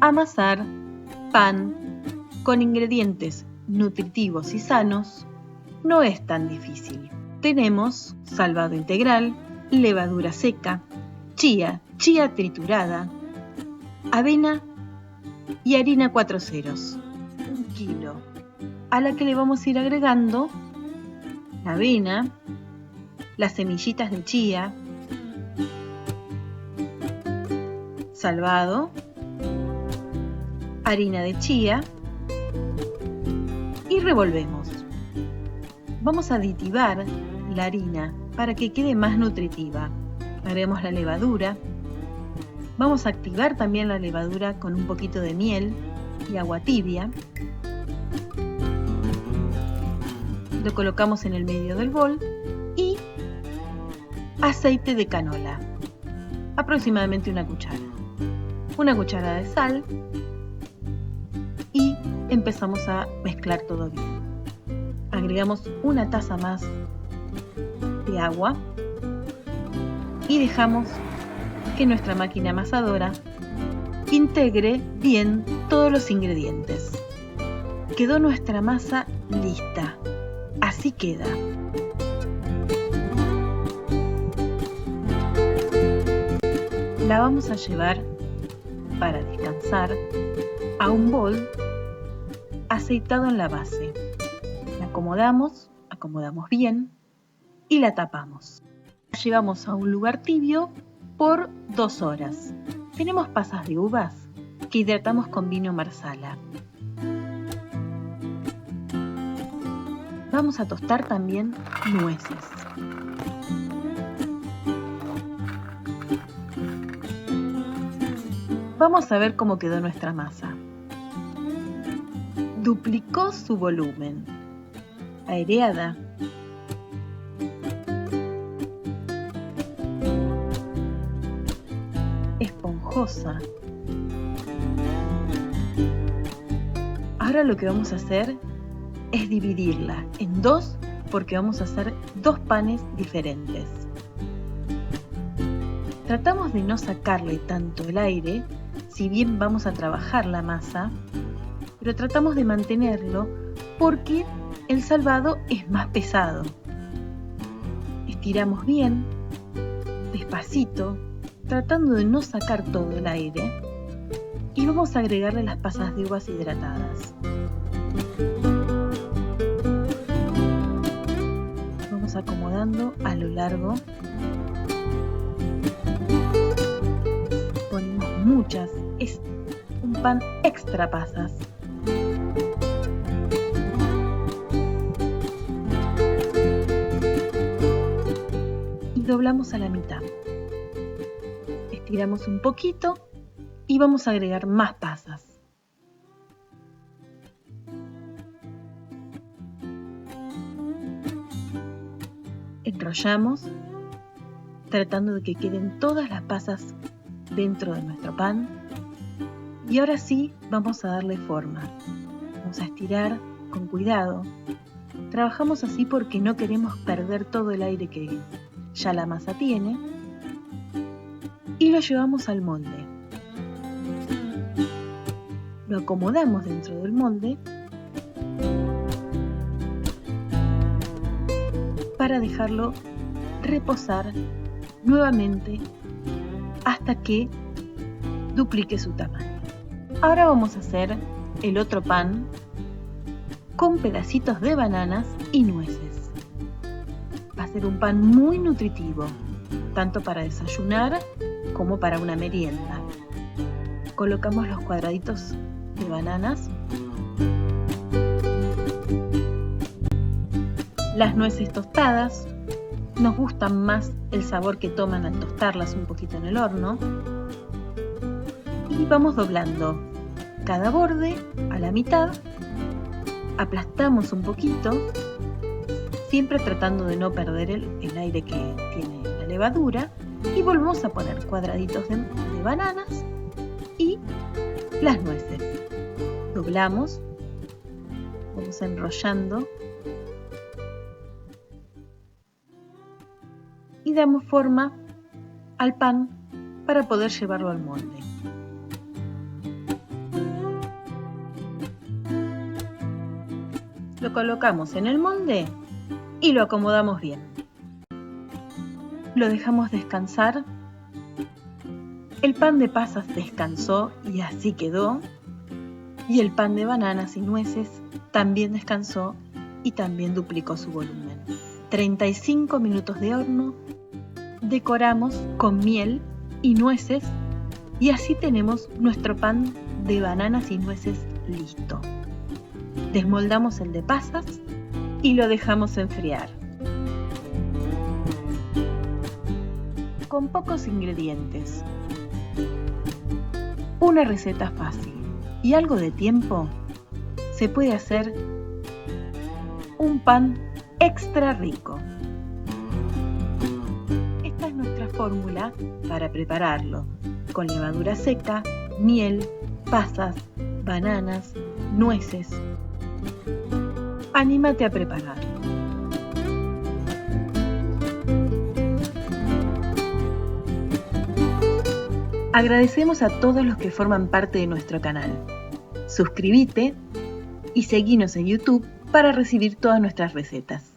Amasar pan con ingredientes nutritivos y sanos no es tan difícil. Tenemos salvado integral, levadura seca, chía triturada, avena y harina 4 ceros, 1 kilo, a la que le vamos a ir agregando la avena, las semillitas de chía, salvado, harina de chía y revolvemos. Vamos a aditivar la harina para que quede más nutritiva. Agregamos la levadura. Vamos a activar también la levadura con un poquito de miel y agua tibia. Lo colocamos en el medio del bol y aceite de canola, aproximadamente 1 cuchara. 1 cucharada de sal y empezamos a mezclar todo bien. Agregamos 1 taza más de agua y dejamos que nuestra máquina amasadora integre bien todos los ingredientes. Quedó nuestra masa lista. Así queda. La vamos a llevar para descansar a un bol aceitado en la base. La acomodamos bien y la tapamos. La llevamos a un lugar tibio por 2 horas. Tenemos pasas de uvas que hidratamos con vino marsala. Vamos a tostar también nueces. Vamos a ver cómo quedó nuestra masa. Duplicó su volumen. Aireada. Esponjosa. Ahora lo que vamos a hacer es dividirla en 2 porque vamos a hacer 2 panes diferentes. Tratamos de no sacarle tanto el aire, si bien vamos a trabajar la masa, pero tratamos de mantenerlo porque el salvado es más pesado. Estiramos bien, despacito, tratando de no sacar todo el aire, y vamos a agregarle las pasas de uvas hidratadas. Vamos acomodando a lo largo. Ponemos muchas, es un pan extra pasas. Y doblamos a la mitad. Estiramos un poquito y vamos a agregar más pasas. Enrollamos, tratando de que queden todas las pasas dentro de nuestro pan. Y ahora sí, vamos a darle forma. Vamos a estirar con cuidado. Trabajamos así porque no queremos perder todo el aire que ya la masa tiene. Y lo llevamos al molde. Lo acomodamos dentro del molde para dejarlo reposar nuevamente hasta que duplique su tamaño. Ahora vamos a hacer el otro pan con pedacitos de bananas y nueces. Va a ser un pan muy nutritivo, tanto para desayunar como para una merienda. Colocamos los cuadraditos de bananas, las nueces tostadas. Nos gusta más el sabor que toman al tostarlas un poquito en el horno. Y vamos doblando cada borde a la mitad, aplastamos un poquito, siempre tratando de no perder el aire que tiene la levadura, y volvemos a poner cuadraditos de bananas y las nueces. Doblamos, vamos enrollando y damos forma al pan para poder llevarlo al molde. Lo colocamos en el molde y lo acomodamos bien. Lo dejamos descansar. El pan de pasas descansó y así quedó. Y el pan de bananas y nueces también descansó y también duplicó su volumen. 35 minutos de horno. Decoramos con miel y nueces y así tenemos nuestro pan de bananas y nueces listo. Desmoldamos el de pasas y lo dejamos enfriar. Con pocos ingredientes, una receta fácil y algo de tiempo, se puede hacer un pan extra rico. Esta es nuestra fórmula para prepararlo, con levadura seca, miel, pasas, bananas, nueces. Anímate a prepararlo. Agradecemos a todos los que forman parte de nuestro canal. Suscríbete y seguinos en YouTube para recibir todas nuestras recetas.